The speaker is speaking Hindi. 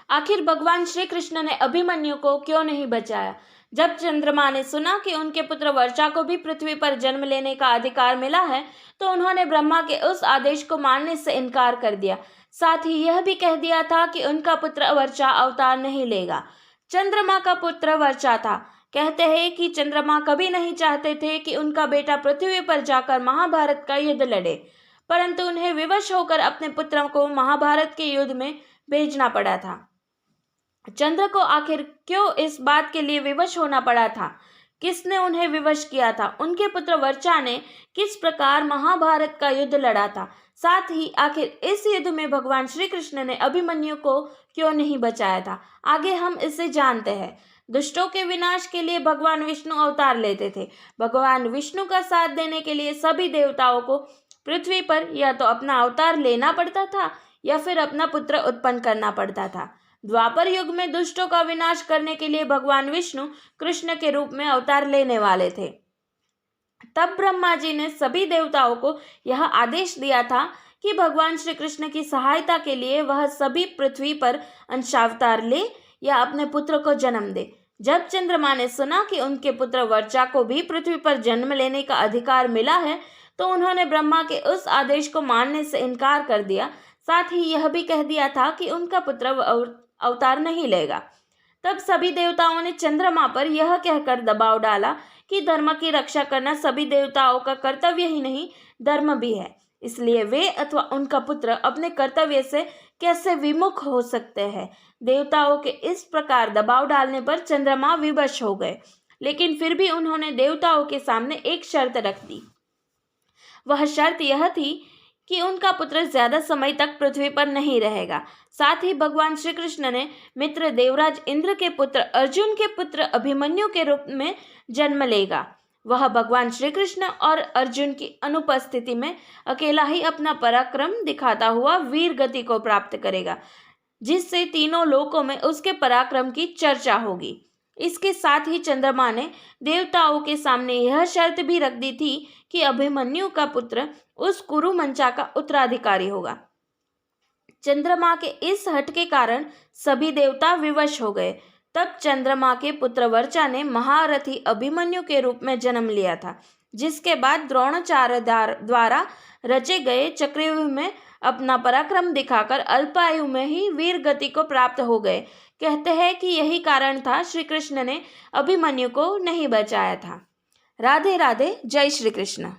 आखिर भगवान श्री कृष्ण ने अभिमन्यु को क्यों नहीं बचाया? जब चंद्रमा ने सुना कि उनके पुत्र वर्चा को भी पृथ्वी पर जन्म लेने का अधिकार मिला है, तो उन्होंने ब्रह्मा के उस आदेश को मानने से इनकार कर दिया। साथ ही यह भी कह दिया था कि उनका पुत्र वर्चा अवतार नहीं लेगा। चंद्रमा का पुत्र वर्चा था। कहते हैं कि चंद्रमा कभी नहीं चाहते थे कि उनका बेटा पृथ्वी पर जाकर महाभारत का युद्ध लड़े, परंतु उन्हें विवश होकर अपने पुत्र को महाभारत के युद्ध में भेजना पड़ा था। चंद्र को आखिर क्यों इस बात के लिए विवश होना पड़ा था? किसने उन्हें विवश किया था? उनके पुत्र वर्चा ने किस प्रकार महाभारत का युद्ध लड़ा था? साथ ही आखिर इस युद्ध में भगवान श्री कृष्ण ने अभिमन्यु को क्यों नहीं बचाया था? आगे हम इसे जानते हैं। दुष्टों के विनाश के लिए भगवान विष्णु अवतार लेते थे। भगवान विष्णु का साथ देने के लिए सभी देवताओं को पृथ्वी पर या तो अपना अवतार लेना पड़ता था या फिर अपना पुत्र उत्पन्न करना पड़ता था। द्वापर युग में दुष्टों का विनाश करने के लिए भगवान विष्णु कृष्ण के रूप में अवतार लेने वाले थे। तब ब्रह्मा जी ने सभी देवताओं को यह आदेश दिया था कि भगवान श्री कृष्ण की सहायता के लिए वह सभी पृथ्वी पर अंशावतार ले या अपने पुत्र को जन्म दे। जब चंद्रमा ने सुना कि उनके पुत्र वर्चा को भी पृथ्वी पर जन्म लेने का अधिकार मिला है, तो उन्होंने ब्रह्मा के उस आदेश को मानने से इनकार कर दिया। साथ ही यह भी कह दिया था कि उनका पुत्र अवतार नहीं लेगा। तब सभी देवताओं ने चंद्रमा पर यह कहकर दबाव डाला कि धर्म की रक्षा करना सभी देवताओं का कर्तव्य ही नहीं, धर्म भी है। इसलिए वे अथवा उनका पुत्र अपने कर्तव्य से कैसे विमुख हो सकते हैं? देवताओं के इस प्रकार दबाव डालने पर चंद्रमा विवश हो गए, लेकिन फिर भी उन्होंने देवताओं के सामने एक शर्त रख दी। वह शर्त यह थी कि उनका पुत्र ज्यादा समय तक पृथ्वी पर नहीं रहेगा। साथ ही भगवान श्री कृष्ण ने मित्र देवराज इंद्र के पुत्र अर्जुन के पुत्र अभिमन्यु के रूप में जन्म लेगा। वह भगवान श्री कृष्ण और अर्जुन की अनुपस्थिति में अकेला ही अपना पराक्रम दिखाता हुआ वीर गति को प्राप्त करेगा, जिससे तीनों लोकों में उसके पराक्रम की चर्चा होगी। इसके साथ ही चंद्रमा ने देवताओं के सामने यह शर्त भी रख दी थी कि अभिमन्यु का पुत्र उस कुरुमंचा का उत्तराधिकारी होगा। चंद्रमा के इस हट के कारण सभी देवता विवश हो गए। तब चंद्रमा के पुत्र वर्चा ने महारथी अभिमन्यु के रूप में जन्म लिया था, जिसके बाद द्रोणाचार्य द्वारा रचे गए चक्रव्यूह में अपना पराक्रम दिखाकर अल्पायु में ही वीर गति को प्राप्त हो गए। कहते हैं कि यही कारण था श्री कृष्ण ने अभिमन्यु को नहीं बचाया था। राधे राधे। जय श्री कृष्ण।